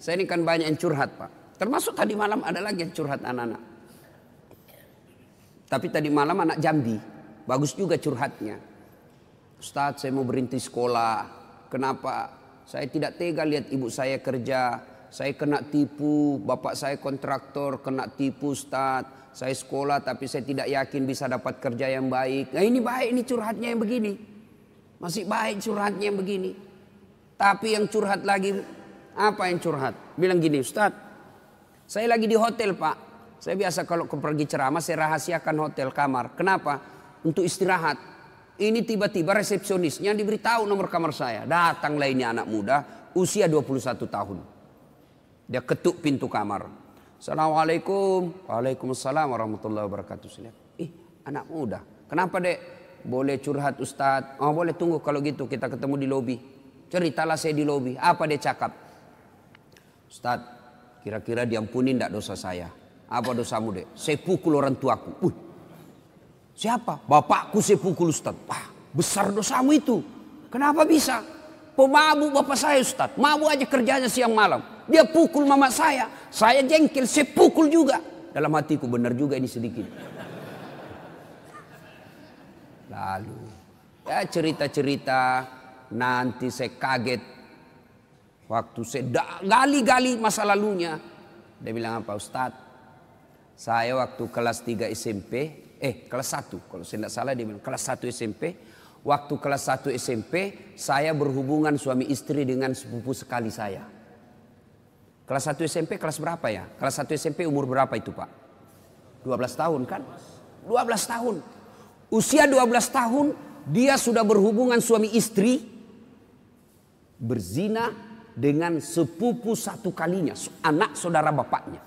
Saya ini kan banyak yang curhat, Pak. Termasuk tadi malam ada lagi yang curhat anak-anak. Tapi tadi malam anak Jambi, bagus juga curhatnya. Ustadz, saya mau berhenti sekolah. Kenapa? Saya tidak tega lihat ibu saya kerja. Saya kena tipu, bapak saya kontraktor, kena tipu Ustadz. Saya sekolah tapi saya tidak yakin bisa dapat kerja yang baik. Nah ini baik, ini curhatnya yang begini. Masih baik curhatnya yang begini. Tapi yang curhat lagi, apa yang curhat? Bilang gini, Ustadz, saya lagi di hotel Pak. Saya biasa kalau pergi ceramah saya rahasiakan hotel kamar. Kenapa? Untuk istirahat. Ini tiba-tiba resepsionisnya diberitahu nomor kamar saya. Datanglah ini anak muda usia 21 tahun. Dia ketuk pintu kamar. Assalamualaikum. Waalaikumsalam warahmatullahi wabarakatuh. Anak muda. Kenapa dek? Boleh curhat Ustadz? Oh boleh, tunggu kalau gitu kita ketemu di lobi. Ceritalah saya di lobi. Apa dia cakap? Ustadz, kira-kira diampuni enggak dosa saya? Apa dosamu dek? Saya pukul orang tuaku. Siapa? Bapakku saya pukul Ustaz. Wah, besar dosamu itu. Kenapa bisa? Pemabuk bapak saya Ustaz. Mabuk aja kerjanya siang malam. Dia pukul mama saya. Saya jengkel, saya pukul juga. Dalam hatiku benar juga ini sedikit. Lalu ya cerita-cerita. Nanti saya kaget. Waktu saya gali-gali masa lalunya. Dia bilang apa? Ustaz, saya waktu kelas 3 SMP, kelas 1, kalau saya tidak salah dia bilang kelas 1 SMP. Waktu kelas 1 SMP, saya berhubungan suami istri dengan sepupu sekali saya. Kelas 1 SMP kelas berapa ya? Kelas 1 SMP umur berapa itu Pak? 12 tahun kan? 12 tahun. Usia 12 tahun, dia sudah berhubungan suami istri, berzina dengan sepupu satu kalinya, anak saudara bapaknya.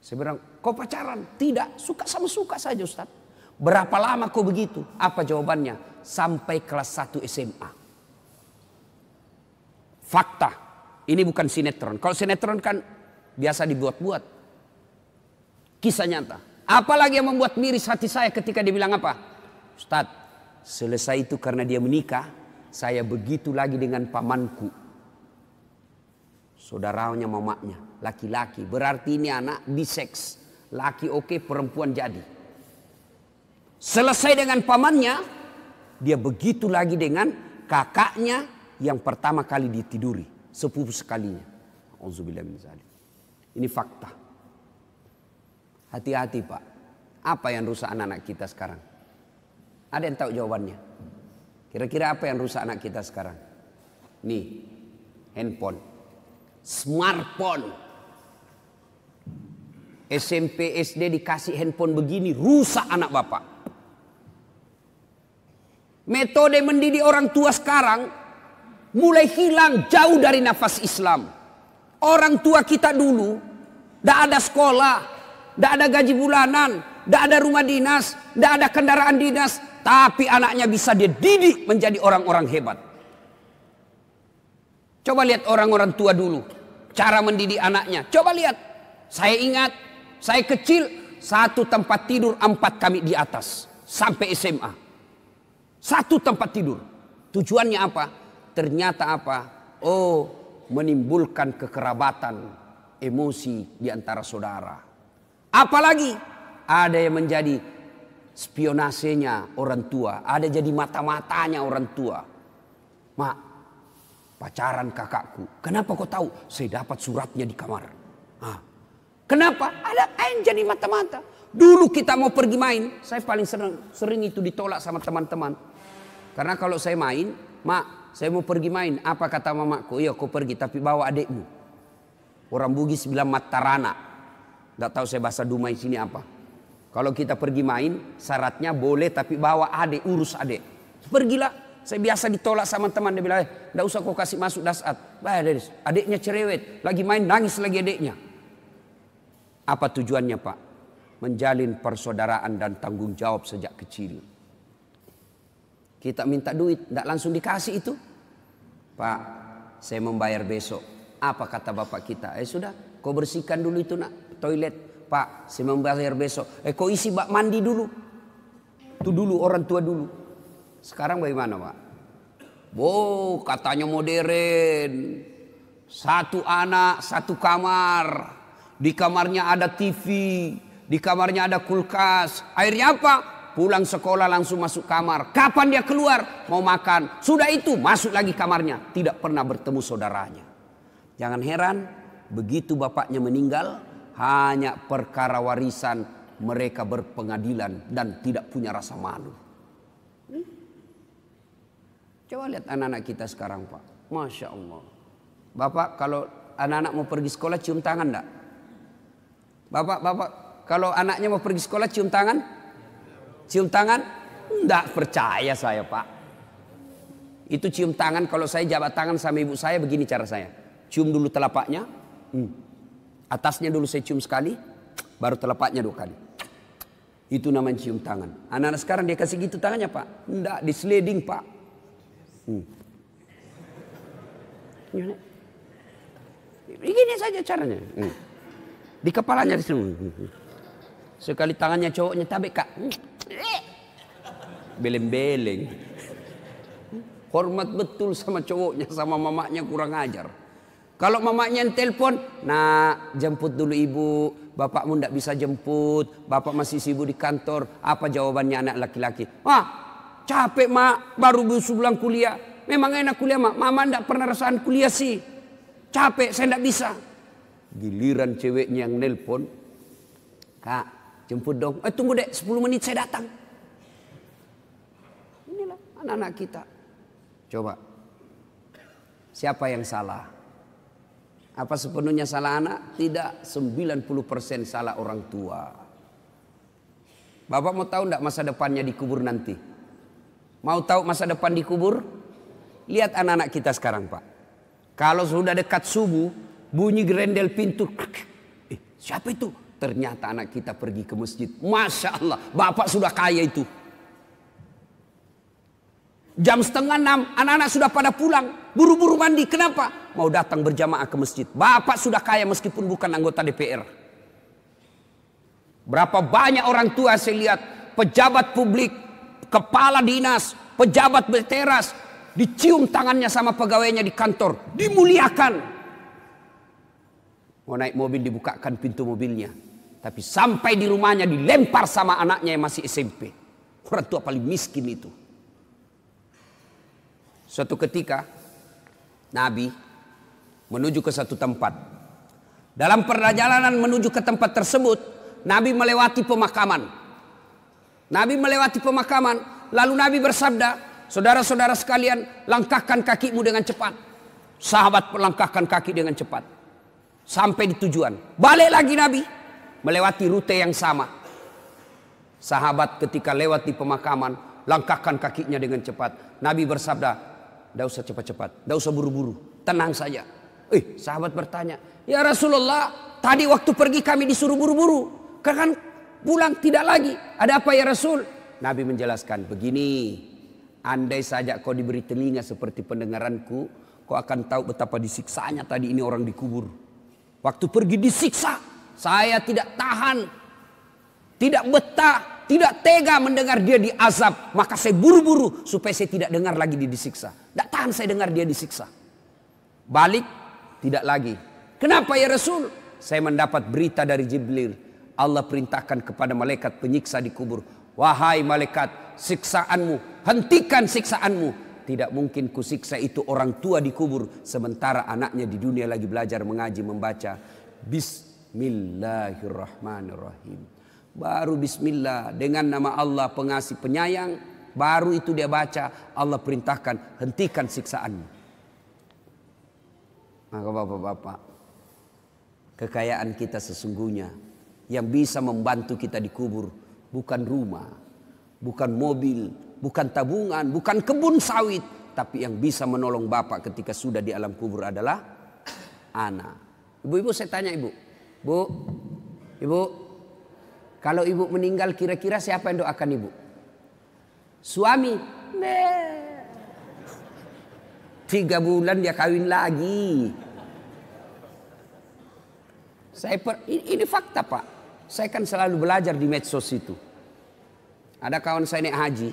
Saya bilang, kau pacaran? Tidak, suka sama suka saja Ustaz. Berapa lama kau begitu? Apa jawabannya? Sampai kelas 1 SMA. Fakta, ini bukan sinetron. Kalau sinetron kan biasa dibuat-buat. Kisah nyata. Apalagi yang membuat miris hati saya ketika dia bilang apa? Ustaz, selesai itu karena dia menikah, saya begitu lagi dengan pamanku. Saudaranya mamanya, laki-laki. Berarti ini anak biseks. Laki oke, perempuan jadi. Selesai dengan pamannya, dia begitu lagi dengan kakaknya yang pertama kali ditiduri. Sepupu sekalinya. Auzubillah min dzalik. Ini fakta. Hati-hati Pak. Apa yang rusak anak-anak kita sekarang? Ada yang tahu jawabannya? Kira-kira apa yang rusak anak kita sekarang? Nih, handphone. Smartphone. SMP SD dikasih handphone begini, rusak anak bapak. Metode mendidik orang tua sekarang mulai hilang jauh dari nafas Islam. Orang tua kita dulu tidak ada sekolah, tidak ada gaji bulanan, tidak ada rumah dinas, tidak ada kendaraan dinas, tapi anaknya bisa dia didik menjadi orang-orang hebat. Coba lihat orang-orang tua dulu, cara mendidik anaknya. Coba lihat, saya ingat, saya kecil, satu tempat tidur 4 kami di atas. Sampai SMA. Satu tempat tidur. Tujuannya apa? Ternyata apa? Oh, menimbulkan kekerabatan, emosi di antara saudara. Apalagi, ada yang menjadi spionasenya orang tua. Ada jadi mata-matanya orang tua. Mak, pacaran kakakku. Kenapa kau tahu? Saya dapat suratnya di kamar. Kenapa? Ada yang jadi mata-mata. Dulu kita mau pergi main, saya paling sering itu ditolak sama teman-teman. Karena kalau saya main, mak, saya mau pergi main. Apa kata mamaku? Iya, kau pergi tapi bawa adikmu. Orang Bugis bilang matarana. Tidak tahu saya bahasa Dumai sini apa. Kalau kita pergi main, syaratnya boleh tapi bawa adik, urus adik. Pergilah. Saya biasa ditolak sama teman, dia bilang, tidak usah kau kasih masuk dasat. Adiknya cerewet, lagi main nangis lagi adiknya. Apa tujuannya Pak? Menjalin persaudaraan dan tanggung jawab sejak kecil. Kita minta duit, tidak langsung dikasih itu. Pak, saya membayar besok. Apa kata bapak kita? Sudah, kau bersihkan dulu itu nak, toilet. Pak, saya membayar besok. Kau isi bak mandi dulu. Itu dulu, orang tua dulu. Sekarang bagaimana Pak? Katanya modern. Satu anak, satu kamar. Di kamarnya ada TV, di kamarnya ada kulkas. Akhirnya apa? Pulang sekolah langsung masuk kamar. Kapan dia keluar? Mau makan. Sudah itu masuk lagi kamarnya. Tidak pernah bertemu saudaranya. Jangan heran, begitu bapaknya meninggal, hanya perkara warisan mereka berpengadilan dan tidak punya rasa malu. Coba lihat anak-anak kita sekarang, Pak. Masya Allah. Bapak kalau anak-anak mau pergi sekolah cium tangan enggak? Bapak kalau anaknya mau pergi sekolah cium tangan? Cium tangan? Enggak percaya saya, Pak. Itu cium tangan, kalau saya jabat tangan sama ibu saya begini cara saya. Cium dulu telapaknya. Atasnya dulu saya cium sekali, baru telapaknya 2 kali. Itu namanya cium tangan. Anak-anak sekarang dia kasih gitu tangannya, Pak. Enggak, di sliding, Pak. Begini saja caranya. Di kepalanya di sini. Sekali tangannya cowoknya tabek, Kak. Beleng-beleng. Hormat betul sama cowoknya, sama mamanya kurang ajar. Kalau mamanya yang telepon, nah jemput dulu ibu, bapakmu ndak bisa jemput, bapak masih sibuk di kantor. Apa jawabannya anak laki-laki? Capek mak, baru pulang kuliah. Memang enak kuliah mak, mama ndak pernah rasakan kuliah sih. Capek, saya ndak bisa. Giliran ceweknya yang nelpon, Kak jemput dong. Tunggu dek 10 menit saya datang. Inilah anak-anak kita. Coba, siapa yang salah? Apa sepenuhnya salah anak? Tidak, 90% salah orang tua. Bapak mau tahu enggak masa depannya dikubur nanti? Mau tahu masa depan dikubur? Lihat anak-anak kita sekarang, Pak. Kalau sudah dekat subuh, bunyi gerendel pintu. Siapa itu? Ternyata anak kita pergi ke masjid. Masya Allah, Bapak sudah kaya itu. Jam 5:30 anak-anak sudah pada pulang. Buru-buru mandi. Kenapa? Mau datang berjamaah ke masjid. Bapak sudah kaya meskipun bukan anggota DPR. Berapa banyak orang tua saya lihat. Pejabat publik, kepala dinas, pejabat berteras. Dicium tangannya sama pegawainya di kantor. Dimuliakan. Mau naik mobil dibukakan pintu mobilnya. Tapi sampai di rumahnya dilempar sama anaknya yang masih SMP. Orang tua paling miskin itu. Suatu ketika Nabi menuju ke satu tempat. Dalam perjalanan menuju ke tempat tersebut, Nabi melewati pemakaman. Nabi melewati pemakaman, lalu Nabi bersabda, saudara-saudara sekalian, langkahkan kakimu dengan cepat. Sahabat melangkahkan kaki dengan cepat. Sampai di tujuan. Balik lagi Nabi, melewati rute yang sama. Sahabat ketika lewat di pemakaman, langkahkan kakinya dengan cepat. Nabi bersabda, tidak usah cepat-cepat, tidak usah buru-buru, tenang saja. Sahabat bertanya, ya Rasulullah, tadi waktu pergi kami disuruh buru-buru, kan pulang tidak lagi. Ada apa ya Rasul? Nabi menjelaskan, begini, andai saja kau diberi telinga seperti pendengaranku, kau akan tahu betapa disiksanya tadi ini orang dikubur. Waktu pergi disiksa, saya tidak tahan, tidak betah, tidak tega mendengar dia diazab. Maka saya buru-buru supaya saya tidak dengar lagi dia disiksa. Tidak tahan saya dengar dia disiksa. Balik, tidak lagi. Kenapa ya Rasul? Saya mendapat berita dari Jibril. Allah perintahkan kepada malaikat penyiksa di kubur. Wahai malaikat, siksaanmu, hentikan siksaanmu. Tidak mungkin kusiksa itu orang tua di kubur. Sementara anaknya di dunia lagi belajar mengaji, membaca. Bismillahirrahmanirrahim. Baru bismillah dengan nama Allah pengasih penyayang. Baru itu dia baca. Allah perintahkan hentikan siksaanmu. Maka bapak-bapak, kekayaan kita sesungguhnya yang bisa membantu kita dikubur bukan rumah, bukan mobil, bukan tabungan, bukan kebun sawit. Tapi yang bisa menolong bapak ketika sudah di alam kubur adalah anak. Ibu-ibu saya tanya ibu. Ibu, kalau ibu meninggal kira-kira siapa yang doakan ibu? Suami? 3 bulan dia kawin lagi. Ini fakta Pak. Saya kan selalu belajar di medsos itu. Ada kawan saya naik haji,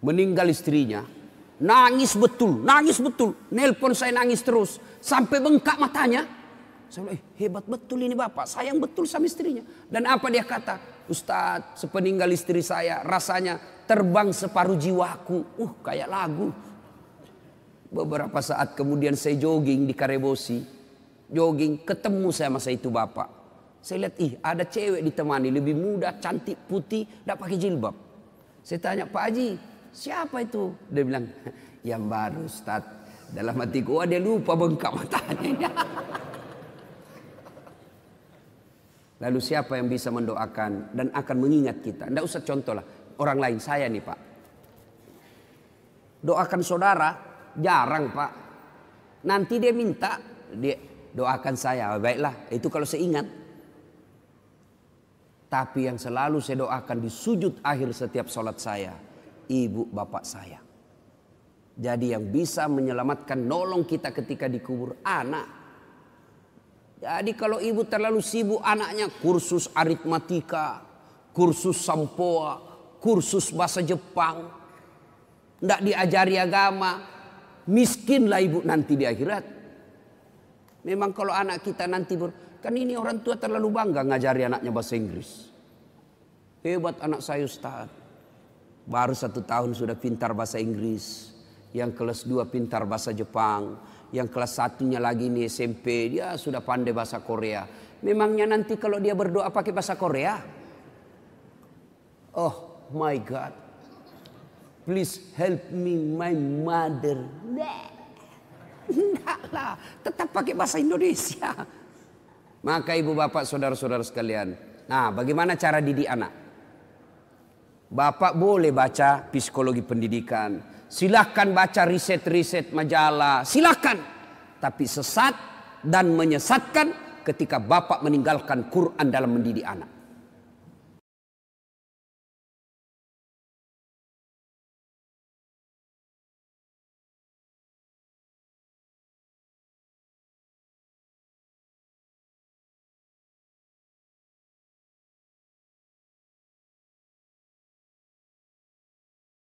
meninggal istrinya, Nangis betul, nangis betul. Nelpon saya nangis terus. Sampai bengkak matanya. Saya bilang, hebat betul ini bapak. Sayang betul sama istrinya. Dan apa dia kata? Ustadz, sepeninggal istri saya rasanya terbang separuh jiwaku. Kayak lagu. Beberapa saat kemudian saya jogging di Karebosi. Jogging, ketemu saya masa itu bapak. Saya lihat, ada cewek ditemani. Lebih muda, cantik, putih, tidak pakai jilbab. Saya tanya, Pak Haji, siapa itu? Dia bilang, yang baru Ustaz. Dalam hatiku, dia lupa bengkak matanya. Lalu siapa yang bisa mendoakan dan akan mengingat kita? Tidak usah contoh lah. Orang lain, saya nih Pak. Doakan saudara, jarang Pak. Nanti dia minta, dia doakan saya. Baiklah, itu kalau saya ingat. Tapi yang selalu saya doakan di sujud akhir setiap sholat saya, ibu bapak saya. Jadi yang bisa menyelamatkan, nolong kita ketika dikubur, anak. Jadi kalau ibu terlalu sibuk anaknya, kursus aritmatika, kursus sampoa, kursus bahasa Jepang, tidak diajari agama, miskinlah ibu nanti di akhirat. Memang kalau anak kita nanti kan ini orang tua terlalu bangga ngajari anaknya bahasa Inggris. Hebat anak saya Ustaz. Baru 1 tahun sudah pintar bahasa Inggris. Yang kelas 2 pintar bahasa Jepang. Yang kelas 1-nya lagi nih SMP. Dia sudah pandai bahasa Korea. Memangnya nanti kalau dia berdoa pakai bahasa Korea? Oh my God. Please help me my mother. Enggak lah. Tetap pakai bahasa Indonesia. Maka ibu bapak saudara-saudara sekalian. Nah, bagaimana cara didik anak? Bapak boleh baca psikologi pendidikan. Silahkan baca riset-riset majalah. Silahkan. Tapi sesat dan menyesatkan ketika bapak meninggalkan Quran dalam mendidik anak.